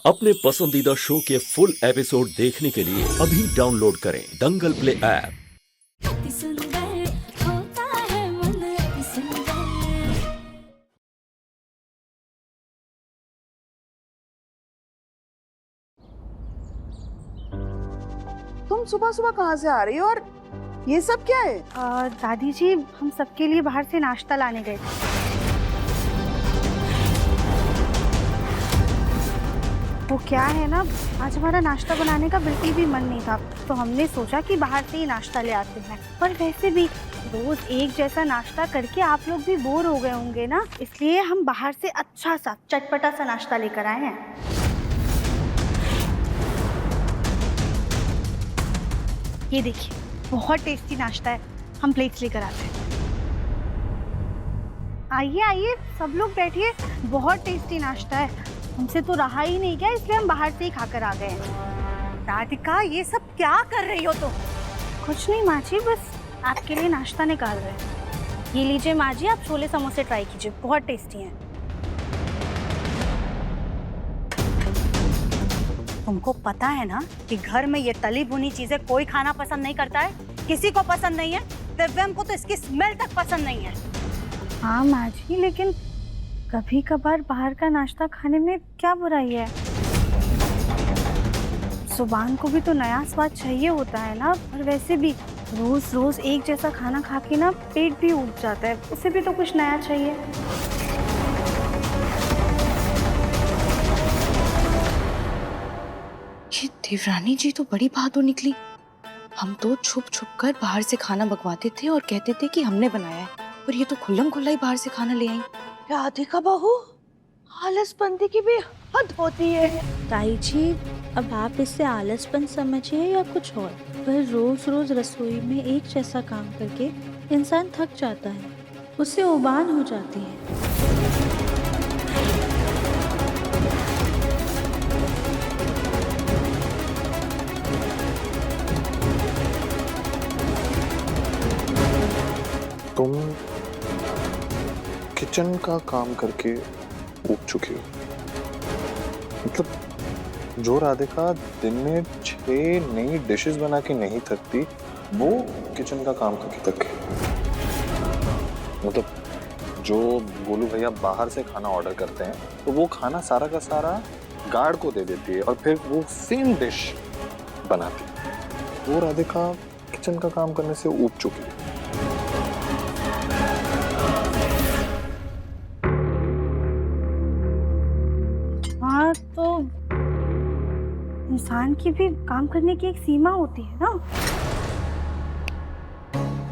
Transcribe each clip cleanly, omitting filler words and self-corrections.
अपने पसंदीदा शो के फुल एपिसोड देखने के लिए अभी डाउनलोड करें दंगल प्ले ऐप। अति सुंदर होता है मन अति सुंदर। तुम सुबह सुबह कहाँ से आ रही हो और ये सब क्या है? दादी जी, हम सबके लिए बाहर से नाश्ता लाने गए थे। वो क्या है ना, आज हमारा नाश्ता बनाने का बिल्कुल भी मन नहीं था, तो हमने सोचा कि बाहर से ही नाश्ता ले आते हैं। पर वैसे भी रोज एक जैसा नाश्ता करके आप लोग भी बोर हो गए होंगे ना, इसलिए हम बाहर से अच्छा सा चटपटा सा नाश्ता लेकर आए हैं। ये देखिए, बहुत टेस्टी नाश्ता है, हम प्लेट्स लेकर आते हैं। आइए आइए, सब लोग बैठिए, बहुत टेस्टी नाश्ता है, हमसे तो रहा ही नहीं गया, इसलिए हम बाहर से ही खाकर आ गए हैं। राधिका, ये सब क्या कर रही हो तुम? कुछ नहीं माँ जी, बस आपके लिए नाश्ता निकाल रहे हैं। ये लीजिए माँ जी, आप छोले समोसे ट्राई कीजिए, बहुत टेस्टी हैं। तुमको पता है ना कि घर में ये तली भुनी चीजें कोई खाना पसंद नहीं करता है, किसी को पसंद नहीं है। दिव्यम को तो इसकी स्मेल तक पसंद नहीं है। हाँ माँ जी, लेकिन कभी कभार बाहर का नाश्ता खाने में क्या बुराई है? जुबान को भी तो नया स्वाद चाहिए होता है ना। और वैसे भी रोज रोज एक जैसा खाना खा के ना पेट भी उठ जाता है, उसे भी तो कुछ नया चाहिए। ये देवरानी जी तो बड़ी बहादुर निकली। हम तो छुप छुप कर बाहर से खाना मंगवाते थे और कहते थे कि हमने बनाया है, और ये तो खुल्लम खुल्ला ही बाहर से खाना ले आई। राधिका बहू, आलसपंती की भी हद होती है। ताई जी, अब आप इसे आलसपन समझिए या कुछ और, पर रोज रोज रसोई में एक जैसा काम करके इंसान थक जाता है, उससे उबान हो जाती है। तुम किचन का काम करके ऊब चुकी हो। मतलब जो राधिका दिन में 6 नई डिशेस बना के नहीं थकती, वो किचन का काम करके थक गई। मतलब जो गोलू भैया बाहर से खाना ऑर्डर करते हैं, तो वो खाना सारा का सारा गार्ड को दे देती है और फिर वो सेम डिश बनाती है। वो राधिका किचन का काम करने से ऊब चुकी है। हाँ, तो इंसान की भी काम करने की एक सीमा होती है ना।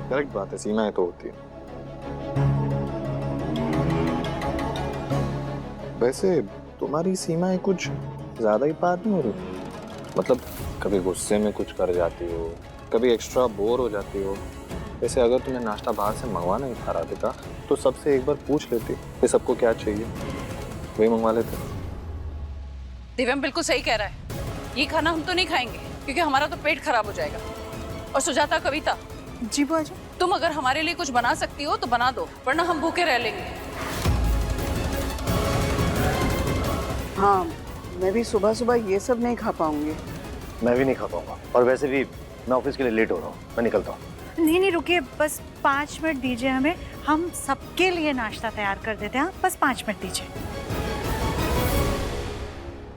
करेक्ट बात है, सीमाएं तो होती है। वैसे तुम्हारी सीमाएं कुछ ज्यादा ही पार नहीं हो रही। मतलब कभी गुस्से में कुछ कर जाती हो, कभी एक्स्ट्रा बोर हो जाती हो। वैसे अगर तुम्हें नाश्ता बाहर से मंगवाना ही था राधिका, तो सबसे एक बार पूछ लेती कि सबको क्या चाहिए, वही मंगवा लेते। दिव्यम बिल्कुल सही कह रहा है, ये खाना हम तो नहीं खाएंगे क्योंकि हमारा तो पेट खराब हो जाएगा। और सुजाता, कविता जी बुआ जी, तुम अगर हमारे लिए कुछ बना सकती हो तो बना दो, वरना हम भूखे रह लेंगे। हाँ, मैं भी सुबह सुबह ये सब नहीं खा पाऊंगी। मैं भी नहीं खा पाऊंगा, और वैसे भी मैं ऑफिस के लिए लेट हो रहा हूँ, मैं निकलता हूँ। नहीं रुकिए, बस 5 मिनट दीजिए हमें, हम सबके लिए नाश्ता तैयार कर देते हैं। बस 5 मिनट दीजिए।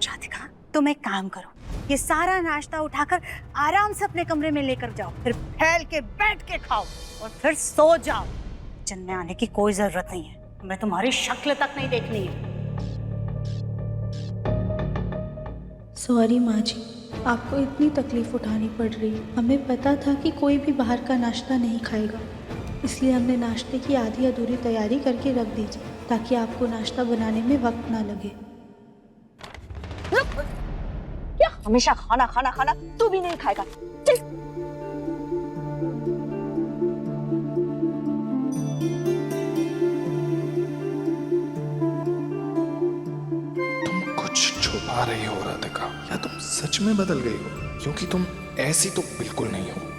राधिका, तुम एक काम करो, ये सारा नाश्ता उठाकर आराम से अपने कमरे में लेकर जाओ, फिर फैल के बैठ के खाओ और फिर सो जाओ। किचन में आने की कोई जरूरत नहीं है, मैं तुम्हारी शक्ल तक नहीं देखनी है। सॉरी माँ जी, आपको इतनी तकलीफ उठानी पड़ रही। हमें पता था कि कोई भी बाहर का नाश्ता नहीं खाएगा, इसलिए हमने नाश्ते की आधी अधूरी तैयारी करके रख दी ताकि आपको नाश्ता बनाने में वक्त ना लगे। क्या हमेशा खाना खाना खाना, तू भी नहीं खाएगा? चल। तुम कुछ छुपा रही हो राधिका, या तुम सच में बदल गई हो? क्योंकि तुम ऐसी तो बिल्कुल नहीं हो।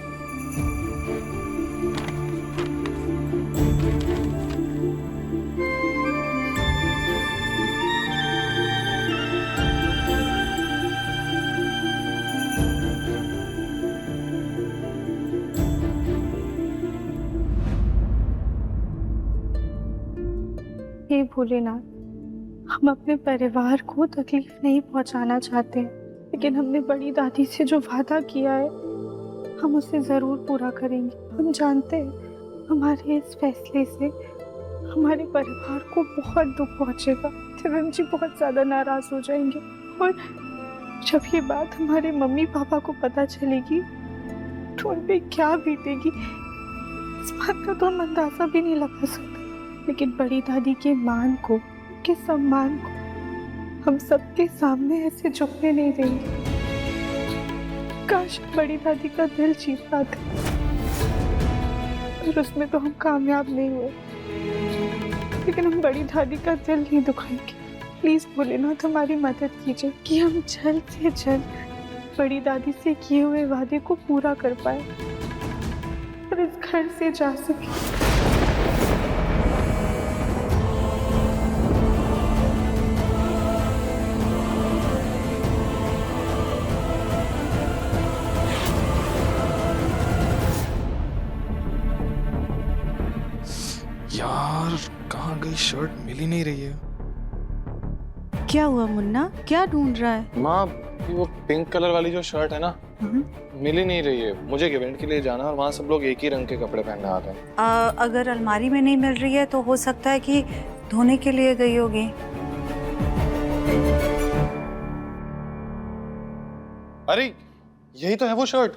भोलेनाथ, हम अपने परिवार को तकलीफ नहीं पहुंचाना चाहते हैं, लेकिन हमने बड़ी दादी से जो वादा किया है हम उसे जरूर पूरा करेंगे। हम जानते हैं हमारे इस फैसले से हमारे परिवार को बहुत दुख पहुंचेगा। दिव्यम जी बहुत ज्यादा नाराज हो जाएंगे और जब ये बात हमारे मम्मी पापा को पता चलेगी तो उन पे क्या बीतेगी इस बात का तो हम अंदाजा भी नहीं लगा सकते। लेकिन बड़ी दादी के मान को, के सम्मान को हम सबके सामने ऐसे झुकने नहीं देंगे। काश बड़ी दादी का दिल जीत पाते, और उसमें तो हम कामयाब नहीं हुए, लेकिन हम बड़ी दादी का दिल नहीं दुखाएंगे। प्लीज भोलेनाथ हमारी मदद कीजिए कि हम जल्द से जल्द बड़ी दादी से किए हुए वादे को पूरा कर पाए और इस घर से जा सके। यार कहाँ गई शर्ट, मिल ही नहीं रही है। क्या हुआ मुन्ना, क्या ढूंढ रहा है? माँ वो पिंक कलर वाली जो शर्ट है ना, मिल ही नहीं रही है। मुझे इवेंट के लिए जाना है और वहाँ सब लोग एक ही रंग के कपड़े पहनने आते हैं। अगर अलमारी में नहीं मिल रही है तो हो सकता है कि धोने के लिए गई होगी। अरे यही तो है वो शर्ट।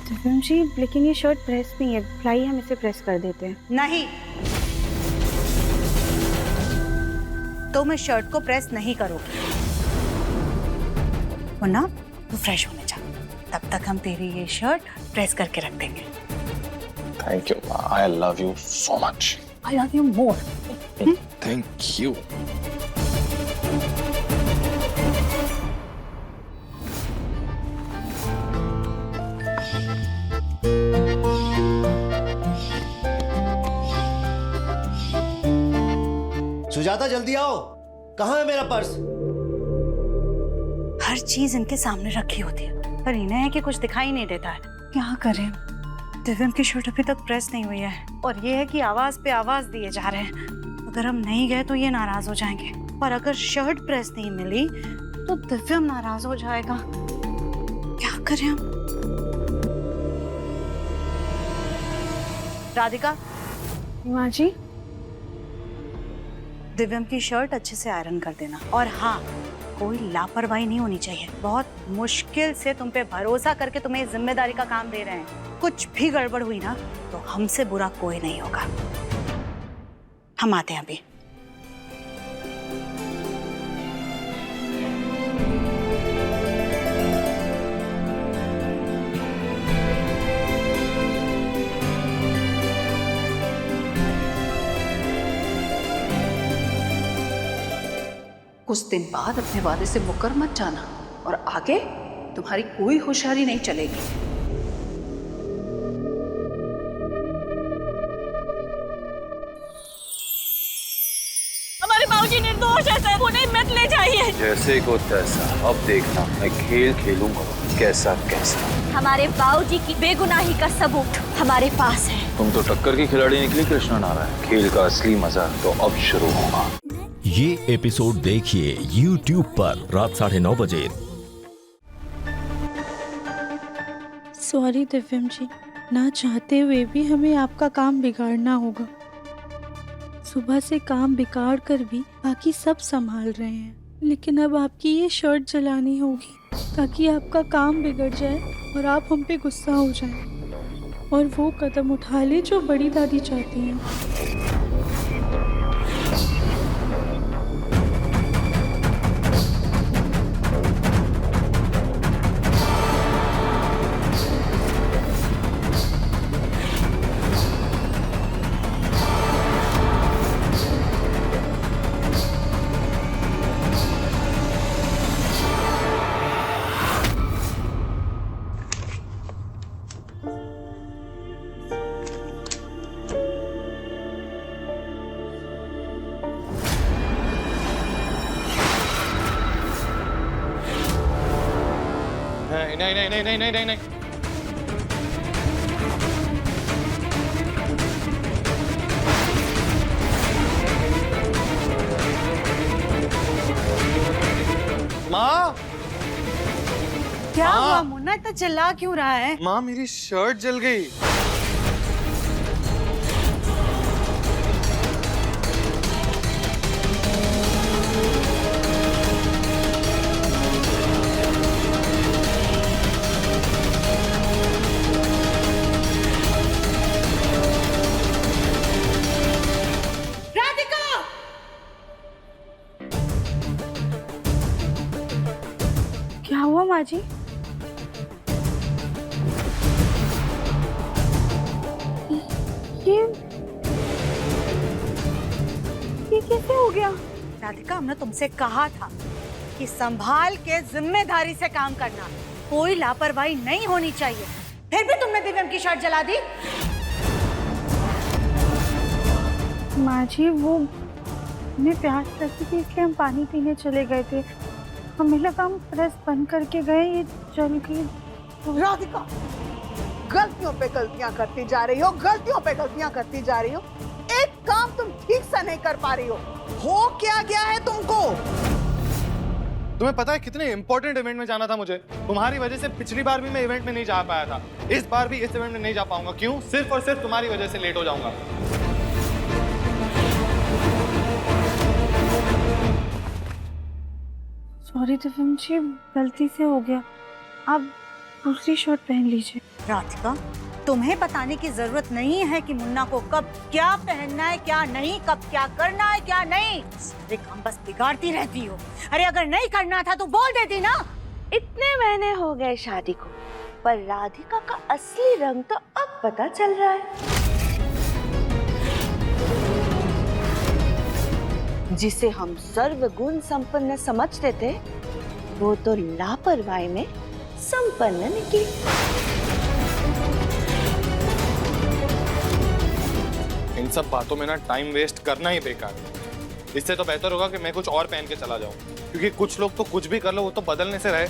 दिव्यम जी, लेकिन ये शर्ट प्रेस नहीं है, लाइए हम इसे प्रेस कर देते हैं। नहीं, तो मैं शर्ट को प्रेस नहीं करूंगी। मुन्ना तू फ्रेश होने जा, तब तक हम तेरी ये शर्ट प्रेस करके रख देंगे। Thank you, I love you so much. I love you more. Thank you. Sujata जल्दी आओ, कहाँ है मेरा पर्स? हर चीज इनके सामने रखी होती है, पर इन्हें है कि कुछ दिखाई नहीं देता है। क्या करें, दिव्यम की शर्ट अभी तक प्रेस नहीं हुई है और ये है कि आवाज पे आवाज दिए जा रहे हैं। अगर हम नहीं गए तो ये नाराज हो जाएंगे, और अगर शर्ट प्रेस नहीं मिली तो दिव्यम नाराज हो जाएगा। क्या करें हम? राधिका। माँ जी, दिव्यम की शर्ट अच्छे से आयरन कर देना, और हाँ, कोई लापरवाही नहीं होनी चाहिए। बहुत मुश्किल से तुम पे भरोसा करके तुम्हें इस जिम्मेदारी का काम दे रहे हैं। कुछ भी गड़बड़ हुई ना तो हमसे बुरा कोई नहीं होगा। हम आते हैं अभी। कुछ दिन बाद अपने वादे से मुकर मत जाना, और आगे तुम्हारी कोई होशियारी नहीं चलेगी। हमारे बाबूजी निर्दोष है सर, उन्हें मत ले जाइए। जैसे को तैसा, अब देखना मैं खेल खेलूंगा, कैसा कैसा। हमारे बाबूजी की बेगुनाही का सबूत हमारे पास है। तुम तो टक्कर की खिलाड़ी निकली कृष्णा नारायण। खेल का असली मजा तो अब शुरू होगा। ये एपिसोड देखिए YouTube पर रात 9:30 बजे। सॉरी दिव्यम जी, ना चाहते हुए भी हमें आपका काम बिगाड़ना होगा। सुबह से काम बिगाड़ कर भी बाकी सब संभाल रहे हैं, लेकिन अब आपकी ये शर्ट जलानी होगी ताकि आपका काम बिगड़ जाए और आप हम पे गुस्सा हो जाएं और वो कदम उठा ले जो बड़ी दादी चाहती हैं। नहीं। माँ क्या हुआ मुन्ना, इतना चिल्ला क्यों रहा है? माँ मेरी शर्ट जल गई। क्या हुआ माँ जी? ये कैसे हो गया? राधिका, हमने तुमसे कहा था कि संभाल के जिम्मेदारी से काम करना, कोई लापरवाही नहीं होनी चाहिए। फिर भी तुमने दिव्यम की शर्ट जला दी। माँ जी वो हमें प्यास लगी थी इसलिए हम पानी पीने चले गए थे। हमें लगा हम प्रेस बंद करके गए, ये जल गई। राधिका, गलतियों पे गलतियां करती जा रही हो, गलतियों पे गलतियां करती जा रही हो। एक काम तुम ठीक से नहीं कर पा रही हो क्या गया है तुमको? तुम्हें पता है कितने इंपॉर्टेंट इवेंट में जाना था मुझे? तुम्हारी वजह से पिछली बार भी मैं इवेंट में नहीं जा पाया था, इस बार भी इस इवेंट में नहीं जा पाऊंगा। क्यों? सिर्फ और सिर्फ तुम्हारी वजह से लेट हो जाऊंगा। सॉरी दिव्यम जी, गलती से हो गया। आप दूसरी शर्ट पहन लीजिए। राधिका, तुम्हें बताने की जरूरत नहीं है कि मुन्ना को कब क्या पहनना है क्या नहीं, कब क्या करना है क्या नहीं। सारे काम बस बिगाड़ती रहती हो। अरे अगर नहीं करना था तो बोल देती ना। इतने महीने हो गए शादी को, पर राधिका का असली रंग तो अब पता चल रहा है। जिसे हम सर्वगुण संपन्न समझते थे, वो तो लापरवाही में संपन्न निकली। इन सब बातों में ना टाइम वेस्ट करना ही बेकार है। इससे तो बेहतर होगा कि मैं कुछ और पहन के चला जाऊं, क्योंकि कुछ लोग तो कुछ भी कर लो, वो तो बदलने से रहे।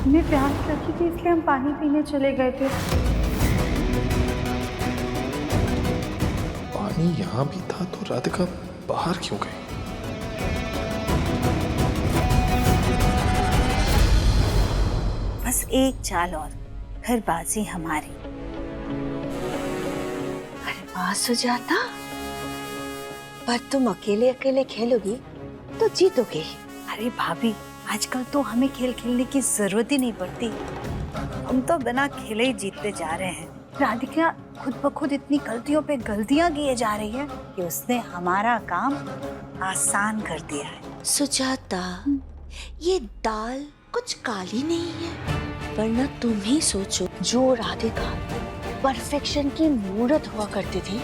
हमें प्यास लगी थी इसलिए हम पानी पीने चले गए थे। पानी यहाँ भी था तो राधिका बाहर क्यों गई? बस एक चाल और, फिर बाजी हमारी। अरे वाह सुजाता, पर तुम अकेले अकेले खेलोगी तो जीतोगे। अरे भाभी, आजकल तो हमें खेल खेलने की जरूरत ही नहीं पड़ती। हम तो बिना खेले ही जीतते जा रहे हैं। राधिका खुद ब खुद इतनी गलतियों पे गलतियां किए जा रही है कि उसने हमारा काम आसान कर दिया है। सुजाता, ये दाल कुछ काली नहीं है, वरना तुम ही सोचो, जो राधिका परफेक्शन की मूर्त हुआ करती थी,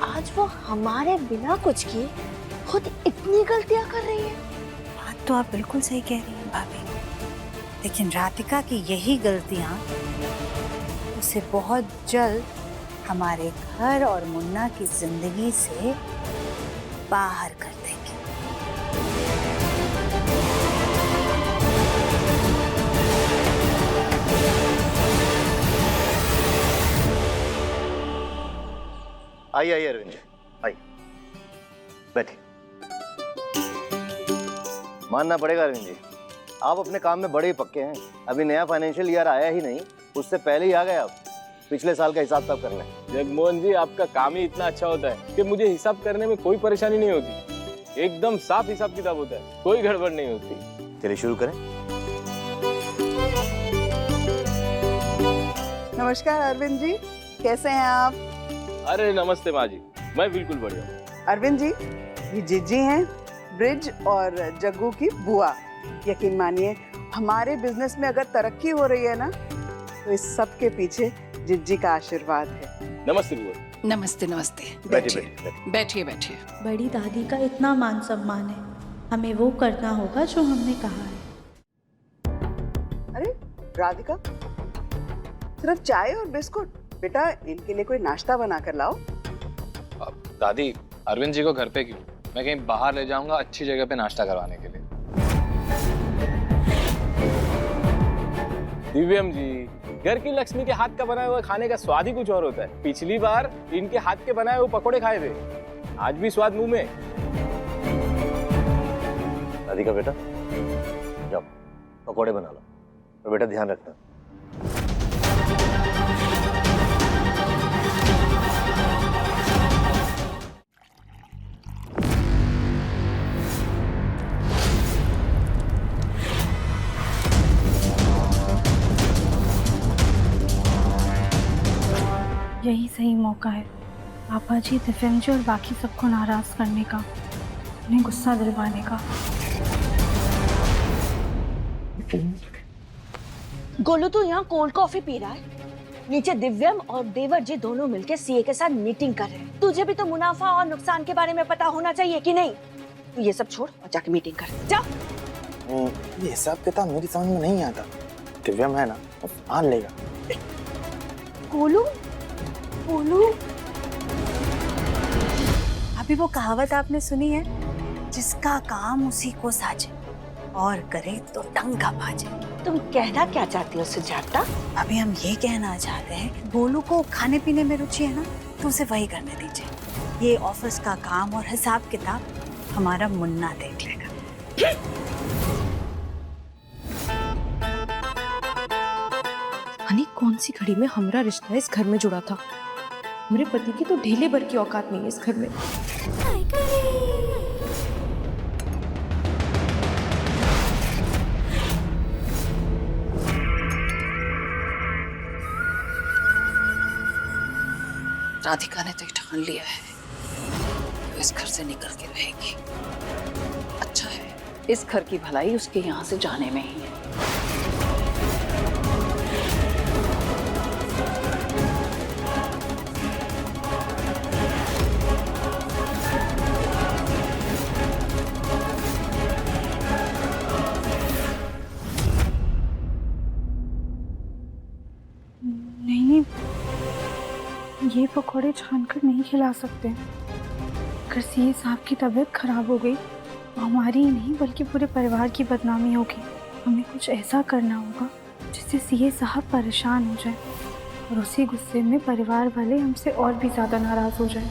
आज वो हमारे बिना कुछ किए खुद इतनी गलतियां कर रही है। बात तो आप बिल्कुल सही कह रही हैं भाभी, लेकिन राधिका की यही गलतियां उसे बहुत जल्द हमारे घर और मुन्ना की जिंदगी से बाहर कर देंगे। आइए आइए अरविंद जी, आइए बैठिए। मानना पड़ेगा अरविंद जी, आप अपने काम में बड़े ही पक्के हैं। अभी नया फाइनेंशियल ईयर आया ही नहीं, उससे पहले ही आ गए आप पिछले साल का हिसाब किताब करने। जगमोहन जी, आपका काम ही इतना अच्छा होता है कि मुझे हिसाब करने में कोई परेशानी नहीं होती। एकदम साफ हिसाब किताब होता है, कोई गड़बड़ नहीं होती। चलिए शुरू करें। नमस्कार अरविंद जी, कैसे हैं आप? अरे नमस्ते माँ जी, मैं बिल्कुल बढ़िया हूँ। अरविंद जी, ये जिज्जी हैं, ब्रिज और जग्गू की बुआ। यकीन मानिए, हमारे बिजनेस में अगर तरक्की हो रही है ना, तो इस सब के पीछे जिज्जी का आशीर्वाद है। नमस्ते बुआ। नमस्ते नमस्ते। बैठिए बैठिए बैठिए। बड़ी दादी का इतना मान सम्मान है, हमें वो करना होगा जो हमने कहा है। अरे राधिका, सिर्फ चाय और बिस्कुट? बेटा, इनके लिए कोई नाश्ता बना कर लाओ। दादी, अरविंद जी को घर पे क्यों, मैं कहीं बाहर ले जाऊंगा अच्छी जगह पे नाश्ता करवाने के लिए। दिव्यम जी, घर की लक्ष्मी के हाथ का बनाया हुआ खाने का स्वाद ही कुछ और होता है। पिछली बार इनके हाथ के बनाए हुए पकोड़े खाए थे, आज भी स्वाद मुंह में। राधिका बेटा जाओ पकोड़े बना लो, और बेटा ध्यान रखना। यही सही मौका है पापा जी, दिव्यम जी और बाकी सबको नाराज करने का, उन्हें गुस्सा दिलवाने का। गोलू तू यहाँ कोल्ड कॉफी पी रहा है, नीचे दिव्यम और देवर जी दोनों मिलकर सीए के साथ मीटिंग कर रहे हैं। तुझे भी तो मुनाफा और नुकसान के बारे में पता होना चाहिए कि नहीं? तू ये सब छोड़ और जाके मीटिंग कर जा। ये हिसाब किताब मेरी समझ में नहीं आता। दिव्यम है ना, वो मान लेगा। गोलू, गोलू, अभी वो कहावत आपने सुनी है, जिसका काम उसी को साजे और करे तो डंका भाजे। तुम कहना क्या चाहती हो सुजाता? अभी हम ये कहना चाहते हैं, गोलू को खाने पीने में रुचि है ना, तो उसे वही करने दीजिए। ये ऑफिस का काम और हिसाब किताब हमारा मुन्ना देख लेगा। हनी, कौन सी घड़ी में हमारा रिश्ता इस घर में जुड़ा था? मेरे पति की तो ढीले भर की औकात नहीं है इस घर में। राधिका ने तो ठान लिया है वो इस घर से निकल के रहेगी। अच्छा है, इस घर की भलाई उसके यहाँ से जाने में ही है। नहीं, ये पकौड़े छानकर नहीं खिला सकते। अगर सीए साहब की तबीयत खराब हो गई तो हमारी ही नहीं बल्कि पूरे परिवार की बदनामी होगी। हमें कुछ ऐसा करना होगा जिससे सीए साहब परेशान हो जाए और उसी गुस्से में परिवार वाले हमसे और भी ज़्यादा नाराज हो जाए।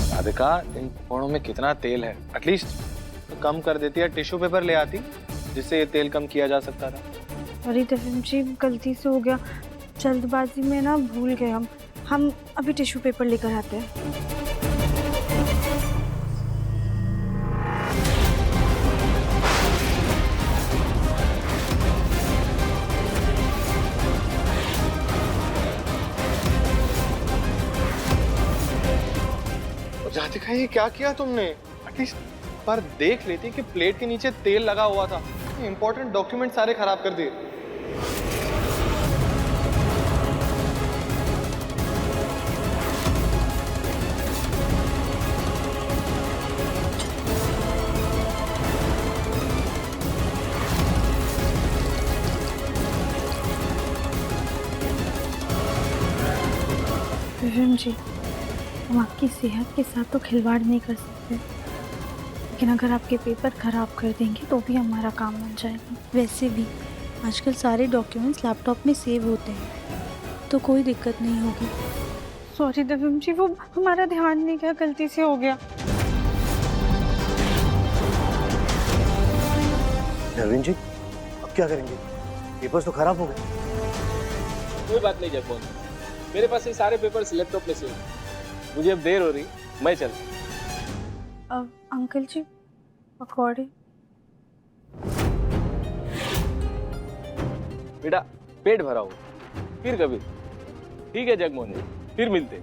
राधिका, इन पकौड़ों में कितना तेल है, एटलीस्ट तो कम कर देती है, टिश्यू पेपर ले आती जिससे ये तेल कम किया जा सकता था। अरे दिव्यम जी, गलती से हो गया, जल्दबाजी में ना भूल गए हम अभी टिश्यू पेपर लेकर आते हैं। राधिका, ये क्या किया तुमने? एटलीस्ट पर देख लेती कि प्लेट के नीचे तेल लगा हुआ था। इंपॉर्टेंट डॉक्यूमेंट सारे खराब कर दिए। दिव्यम जी, हम आपकी सेहत के साथ तो खिलवाड़ नहीं कर सकते, लेकिन अगर आपके पेपर खराब कर देंगे तो भी हमारा काम बन जाएगा। वैसे भी आजकल सारे डॉक्यूमेंट्स लैपटॉप में सेव होते हैं, तो कोई दिक्कत नहीं होगी। सॉरी दिव्यम जी, वो हमारा ध्यान नहीं गया, गलती से हो गया। नवीन जी, अब क्या करेंगे? पेपर्स तो खराब हो गए। कोई बात नहीं जगमोहन, मेरे पास ये सारे पेपर्स लैपटॉप में सेव हैं। मुझे अब देर हो रही, मैं चलता। अंकल जी, पकौड़े। बेटा, पेट भरा हो, फिर कभी। ठीक है जगमोहन जी, फिर मिलते।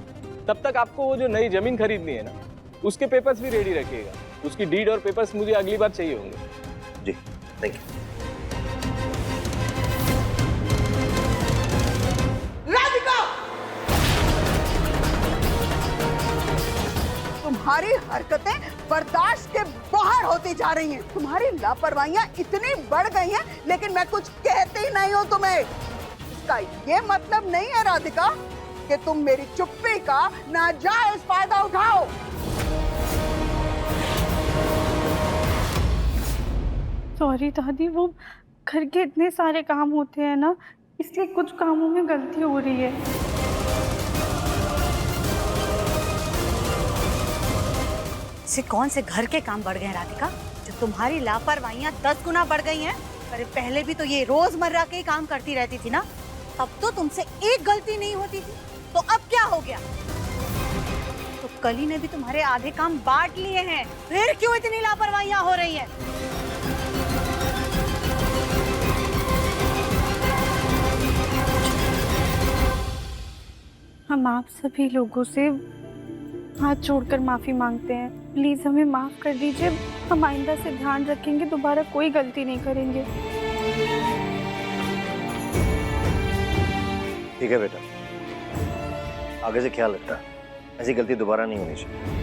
तब तक आपको वो जो नई जमीन खरीदनी है ना, उसके पेपर्स भी रेडी रखिएगा। उसकी डीड और पेपर्स मुझे अगली बार चाहिए होंगे। जी, थैंक यू। तुम्हारी हरकतें बर्दाश्त के बाहर होती जा रही हैं। तुम्हारी लापरवाहियां इतनी बढ़ गई हैं, लेकिन मैं कुछ कहती नहीं हूँ तुम्हें। इसका ये मतलब नहीं है राधिका कि तुम मेरी चुप्पी का नाजायज फायदा उठाओ। सॉरी दादी, वो घर के इतने सारे काम होते हैं ना, इसलिए कुछ कामों में गलती हो रही है। इससे कौन से घर के काम बढ़ गए हैं राधिका, जो तुम्हारी लापरवाहियां 10 गुना बढ़ गई हैं? अरे पहले भी तो ये रोजमर्रा के ही काम करती रहती थी ना, तब तो तुमसे एक गलती नहीं होती थी, तो अब क्या हो गया? तो कली ने भी तुम्हारे आधे काम बांट लिए हैं, फिर क्यों इतनी लापरवाहियां हो रही हैं? हम आप सभी लोगों से हाथ जोड़कर माफी मांगते हैं। प्लीज हमें माफ कर दीजिए। हम आइंदा से ध्यान रखेंगे, दोबारा कोई गलती नहीं करेंगे। ठीक है बेटा, आगे से ख्याल रखना, ऐसी गलती दोबारा नहीं होनी चाहिए।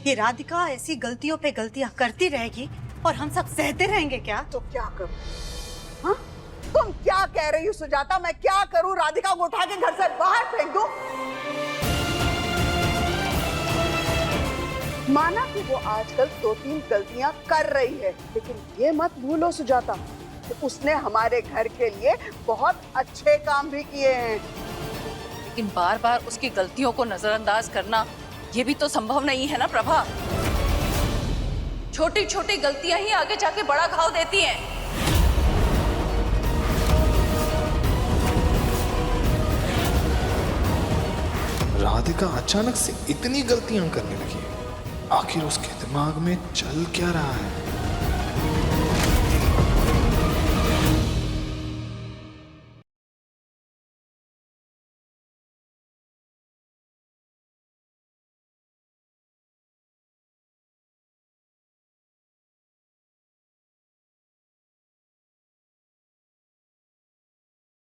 ये राधिका ऐसी गलतियों पे गलतियां करती रहेगी और हम सब सहते रहेंगे क्या? तो क्या करूं? हाँ? तुम क्या कह रही हो सुजाता? मैं क्या करूं? राधिका को उठा के घर से बाहर फेंक दूं? माना कि वो आजकल 2-3 गलतियां कर रही है, लेकिन ये मत भूलो सुजाता कि उसने हमारे घर के लिए बहुत अच्छे काम भी किए हैं। लेकिन बार बार उसकी गलतियों को नजरअंदाज करना ये भी तो संभव नहीं है ना प्रभा। छोटी छोटी गलतियां ही आगे जाके बड़ा घाव देती हैं। राधिका अचानक से इतनी गलतियां करने लगी, आखिर उसके दिमाग में चल क्या रहा है?